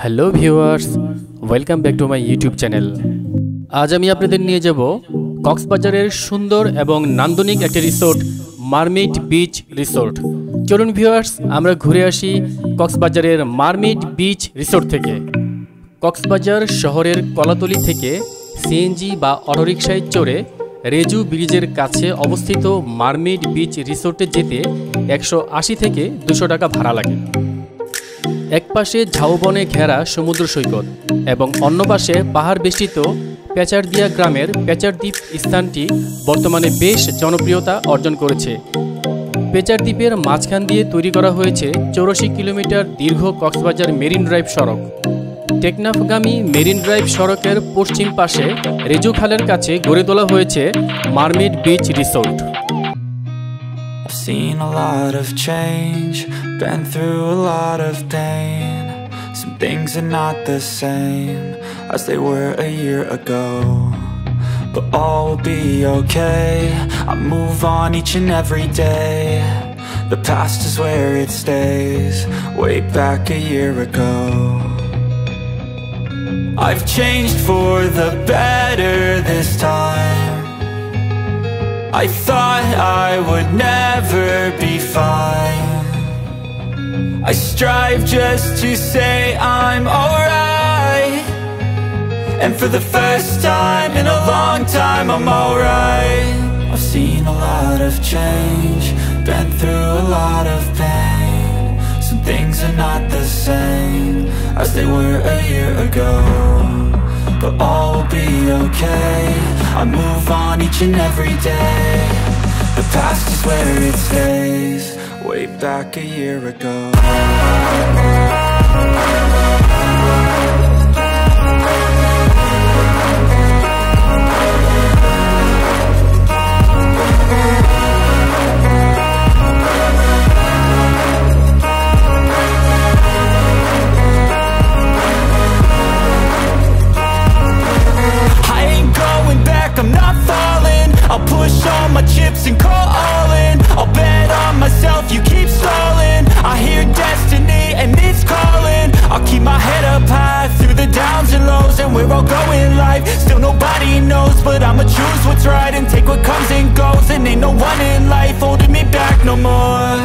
Hello viewers, welcome back to my YouTube channel. আজ আমি আপনাদের নিয়ে যাব কক্সবাজারের সুন্দর এবং নান্দনিক একটি রিসোর্ট, মারমেড বিচ রিসোর্ট। চলুন ভিউয়ার্স, আমরা ঘুরে আসি কক্সবাজারের মারমেড বিচ রিসোর্ট থেকে। কক্সবাজার শহরের কলাতলি থেকে সিএনজি বা অটোরিকশায় চড়ে রেজু ব্রিজের কাছে অবস্থিত মারমেড বিচ রিসোর্টে যেতে 180 থেকে 200 টাকা ভাড়া লাগে। এক পাশে ঝাউবনে ঘেরা সমুদ্র সৈকত এবং অন্য পাশে পাহাড় বেষ্টিত পেচারদিয়া গ্রামের পেচারদ্বীপ স্থানটি বর্তমানে বেশ জনপ্রিয়তা অর্জন করেছে। পেচারদ্বীপের মাঝখান দিয়ে তৈরি করা হয়েছে 84 কিলোমিটার দীর্ঘ কক্সবাজার মেরিন ড্রাইভ সড়ক। টেকনাফগামী মেরিন ড্রাইভ সড়কের পশ্চিম পাশে রেজু খালের কাছে গড়ে তোলা হয়েছে mermaid beach resort. Seen a lot of change, been through a lot of pain. Some things are not the same as they were a year ago, but all will be okay. I move on each and every day. The past is where it stays, way back a year ago. I've changed for the better this time. I thought I would never be fine. I strive just to say I'm alright, and for the first time in a long time I'm alright. I've seen a lot of change, been through a lot of pain. Some things are not the same as they were a year ago, but all will be okay. I move on each and every day. The past is where it stays, way back a year ago. I'm not falling, I'll push all my chips and call all in. I'll bet on myself, you keep stalling. I hear destiny and it's calling. I'll keep my head up high through the downs and lows, and where I'll go in life still nobody knows, but I'ma choose what's right and take what comes and goes. And ain't no one in life holding me back no more.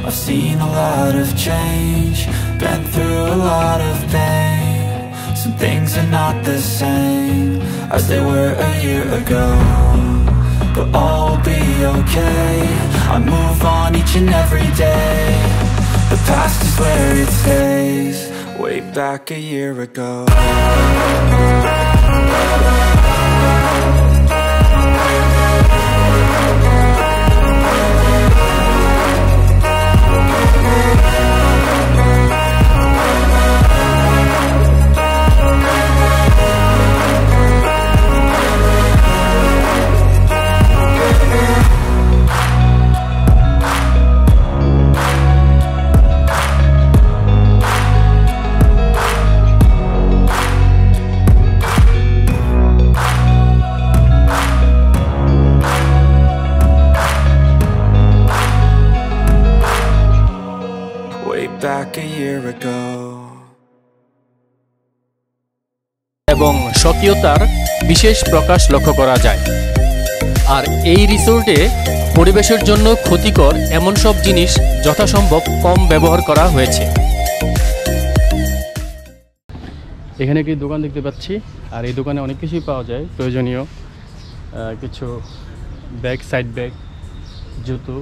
I've seen a lot of change, been through a lot of pain. Some things are not the same as they were a year ago, but all will be okay. I move on each and every day. The past is where it stays, way back a year ago. Back a year ago. এবং স্বকীয়তার বিশেষ প্রকাশ লক্ষ্য করা যায়। আর এই রিসোর্টে পরিবেশের জন্য ক্ষতিকর এমন সব জিনিস যথাসম্ভব কম ব্যবহার করা হয়েছে। এখানে একটি দোকান দেখতে পাচ্ছি, আর এই দোকানে অনেক কিছুই পাওয়া যায় প্রয়োজনীয় কিছু ব্যাগ, সাইড ব্যাগ, জুতো,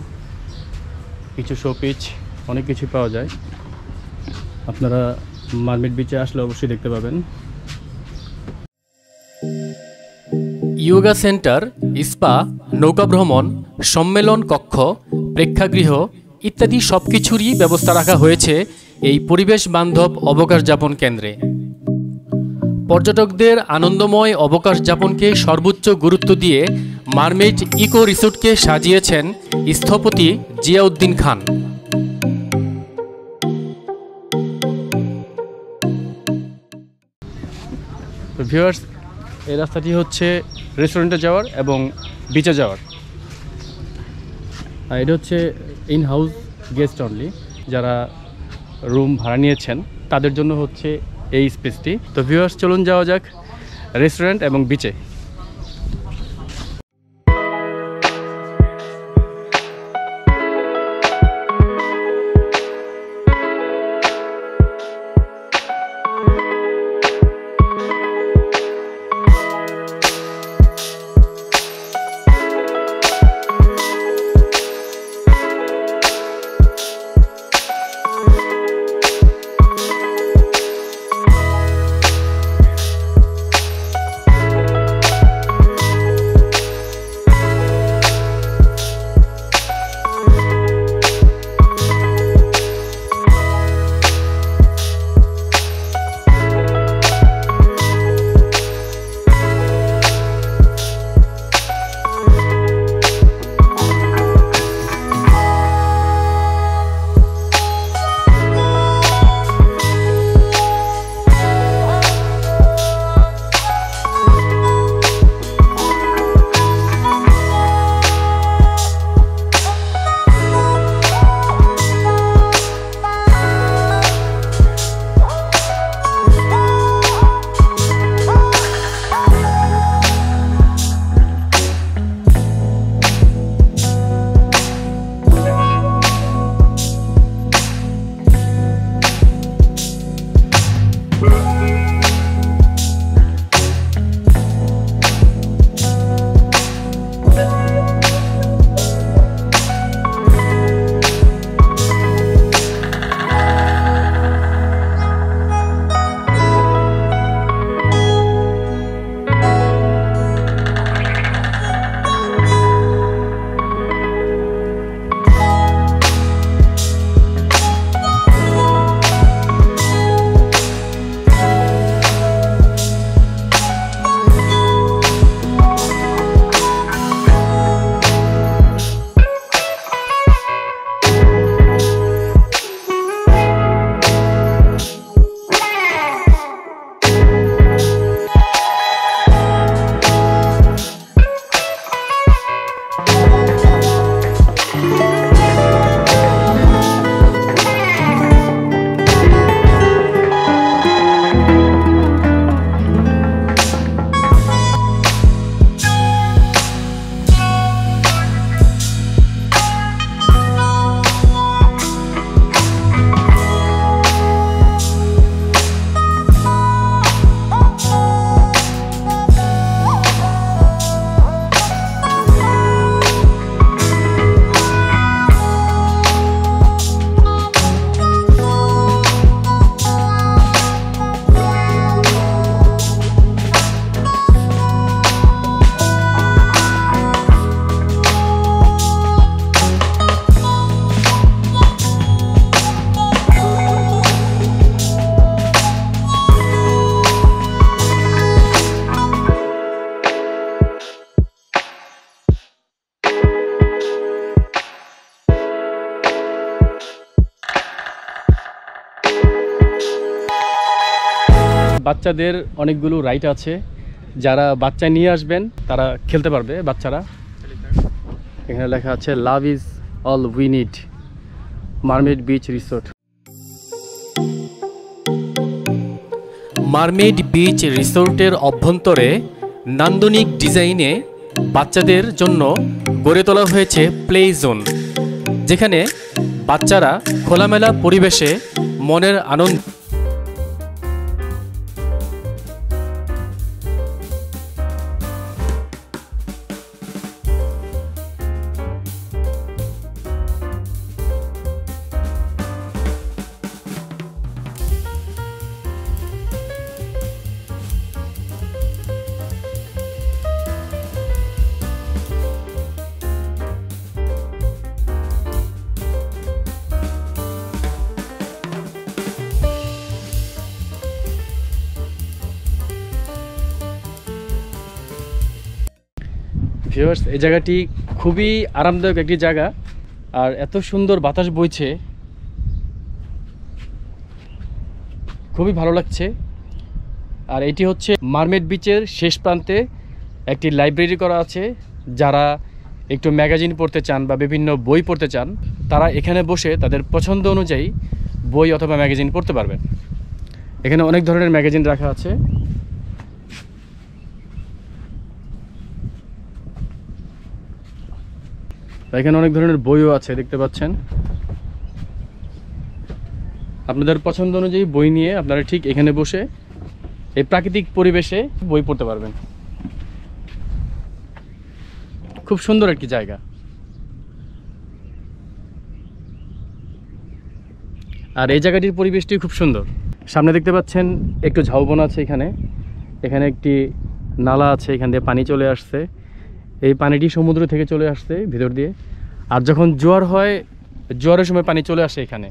কিছু শোপিস, অনেক কিছু পাওয়া যায়। আপনারা মারমেড বিচে আসলে অবশ্যই দেখতে পাবেন। ইয়োগা সেন্টার, স্পা, নৌকা ভ্রমণ, সম্মেলন কক্ষ, প্রেক্ষাগৃহ ইত্যাদি সব কিছুরই ব্যবস্থা রাখা হয়েছে এই পরিবেশ বান্ধব অবকাশ যাপন কেন্দ্রে। পর্যটকদের আনন্দময় অবকাশ যাপনকে সর্বোচ্চ গুরুত্ব দিয়ে মারমেড ইকো রিসোর্টকে সাজিয়েছেন স্থপতি জিয়াউদ্দিন খান। তো ভিউয়ার্স, এই রাস্তাটি হচ্ছে রেস্টুরেন্টে যাওয়ার এবং বিচে যাওয়ার। এটা হচ্ছে ইন হাউস গেস্ট অনলি, যারা রুম ভাড়া নিয়েছেন তাদের জন্য হচ্ছে এই স্পেসটি। তো ভিউয়ার্স, চলুন যাওয়া যাক রেস্টুরেন্ট এবং বিচে। বাচ্চাদের অনেকগুলো রাইড আছে, যারা বাচ্চা নিয়ে আসবেন তারা খেলতে পারবে। বাচ্চারা, এখানে লেখা আছে love is all we need, mermaid beach resort. Mermaid beach রিসোর্টের অভ্যন্তরে নান্দনিক ডিজাইনে বাচ্চাদের জন্য গড়ে তোলা হয়েছে প্লে জোন, যেখানে বাচ্চারা খোলামেলা পরিবেশে মনের আনন্দ ভিউয়ার্স, এই জায়গাটি খুবই আরামদায়ক একটি জায়গা, আর এত সুন্দর বাতাস বইছে, খুবই ভালো লাগছে। আর এটি হচ্ছে মারমেড বিচের শেষ প্রান্তে একটি লাইব্রেরি করা আছে। যারা একটু ম্যাগাজিন পড়তে চান বা বিভিন্ন বই পড়তে চান, তারা এখানে বসে তাদের পছন্দ অনুযায়ী বই অথবা ম্যাগাজিন পড়তে পারবেন। এখানে অনেক ধরনের ম্যাগাজিন রাখা আছে। এখানে অনেক ধরনের বইও আছে, দেখতে পাচ্ছেন। আপনাদের পছন্দ অনুযায়ী বই নিয়ে আপনারা ঠিক এখানে বসে এই প্রাকৃতিক পরিবেশে বই পড়তে পারবেন। খুব সুন্দর একটি জায়গা। আর এই জায়গাটির পরিবেশটি খুব সুন্দর। সামনে দেখতে পাচ্ছেন একটু ঝাউবন আছে এখানে। এখানে একটি নালা আছে, এখান দিয়ে পানি চলে আসছে। এই পানিটি সমুদ্র থেকে চলে আসছে ভিতর দিয়ে। আর যখন জোয়ার হয়, জোয়ারের সময় পানি চলে আসে এখানে।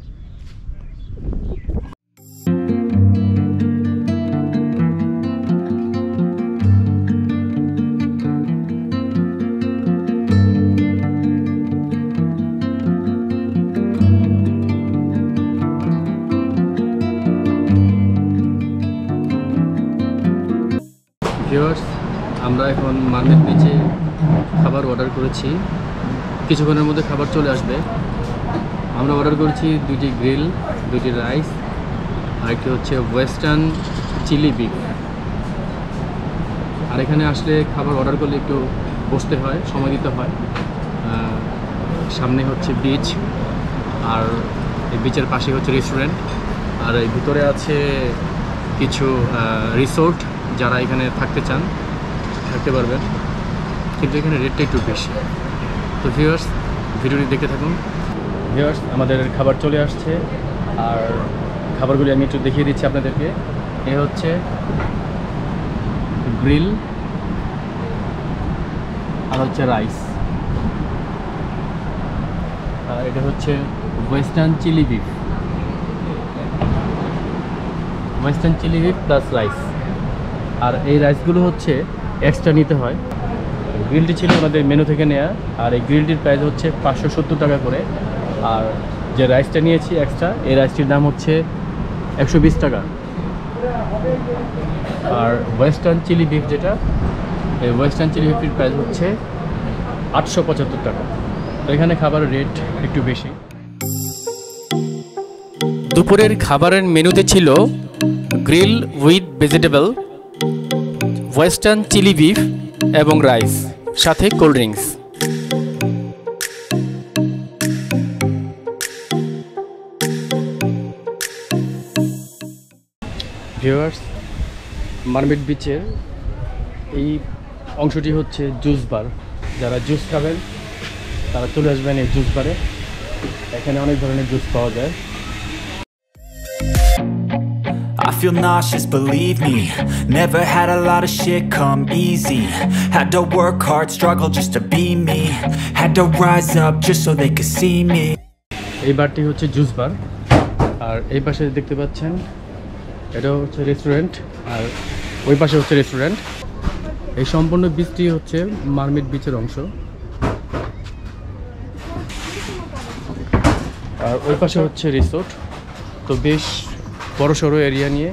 ভিউয়ার্স, আমরা এখন মার্মেড বিচে খাবার অর্ডার করেছি। কিছুক্ষণের মধ্যে খাবার চলে আসবে। আমরা অর্ডার করেছি 2টি গ্রিল, 2টি রাইস, আর একটি হচ্ছে ওয়েস্টার্ন চিলি বিফ। আর এখানে আসলে খাবার অর্ডার করলে একটু বসতে হয়, সময় দিতে হয়। সামনে হচ্ছে বিচ, আর এই বিচের পাশে হচ্ছে রেস্টুরেন্ট, আর এই ভিতরে আছে কিছু রিসোর্ট। যারা এখানে থাকতে চান থাকতে পারবেন, কিন্তু এখানে রেটটা একটু বেশি। তো ভিউয়ার্স, ভিডিওটি দেখতে থাকুন। ভিউয়ার্স, আমাদের খাবার চলে আসছে, আর খাবারগুলি আমি একটু দেখিয়ে দিচ্ছি আপনাদেরকে। এ হচ্ছে গ্রিল, আর হচ্ছে রাইস, আর এটা হচ্ছে western chilli beef. Western chilli beef plus rice. আর এই রাইসগুলো হচ্ছে এক্সট্রা নিতে হয়। গ্রিলটি ছিল আমাদের মেনু থেকে নেওয়া, আর এই গ্রিলটির প্রাইস হচ্ছে 570 টাকা করে। আর যে রাইসটা নিয়েছি এক্সট্রা, এই রাইসটির দাম হচ্ছে 120 টাকা। আর ওয়েস্টার্ন চিলি বিফ যেটা, এই ওয়েস্টার্ন চিলি বিফের প্রাইস হচ্ছে 875 টাকা। তো এখানে খাবারের রেট একটু বেশি। দুপুরের খাবারের মেনুতে ছিল grill with vegetable, western chilli beef এবং রাইস, সাথে কোল্ড ড্রিঙ্কস। ভিউয়ার্স, মার্মেড বিচের এই অংশটি হচ্ছে জুস বার। যারা জুস খাবেন তারা চলে আসবেন এই জুস বারে। এখানে অনেক ধরনের জুস পাওয়া যায়। I feel nauseous, believe me. Never had a lot of shit come easy. Had to work hard, struggle just to be me. Had to rise up just so they could see me. এই বারটি হচ্ছে juice bar, আর এই পাশে দেখতে পাচ্ছেন এটা হচ্ছে restaurant, আর ওই পাশে হচ্ছে রেস্টুরেন্ট। এই সম্পূর্ণ বিচটি হচ্ছে মার্মেড বিচের অংশ, আর ওই পাশে হচ্ছে রিসোর্ট। তো বেশ বড়সড় এরিয়া নিয়ে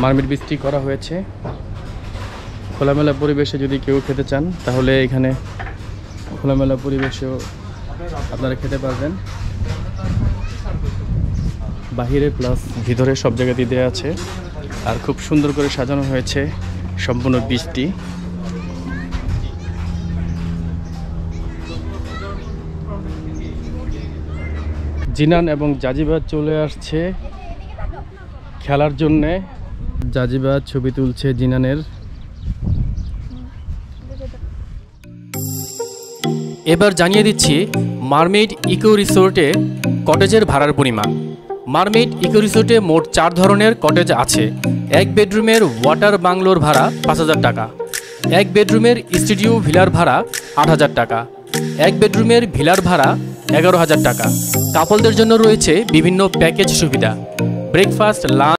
মার্মেড বিচটি করা হয়েছে। খোলামেলা পরিবেশে যদি কেউ খেতে চান তাহলে এখানে খোলামেলা পরিবেশেও আপনারা খেতে পারবেন। বাহিরে প্লাস ভিতরে সব জায়গাতেই দেওয়া আছে, আর খুব সুন্দর করে সাজানো হয়েছে সম্পূর্ণ বিচটি। জিনান এবং জাজিবাজ চলে আসছে খেলার জন্যে। জাজিবাজ ছবি তুলছে জিনানের। এবার জানিয়ে দিচ্ছি মার্মেড ইকো রিসোর্টে কটেজের ভাড়ার পরিমাণ। মার্মেড ইকো রিসোর্টে মোট 4 ধরনের কটেজ আছে। 1 বেডরুমের ওয়াটার বাংলোর ভাড়া 5000 টাকা, 1 বেডরুমের স্টুডিও ভিলার ভাড়া 8000 টাকা, 1 বেডরুমের ভিলার ভাড়া 11000 টাকা। কাপলদের জন্য রয়েছে বিভিন্ন প্যাকেজ সুবিধা, ব্রেকফাস্ট, লাঞ্চ,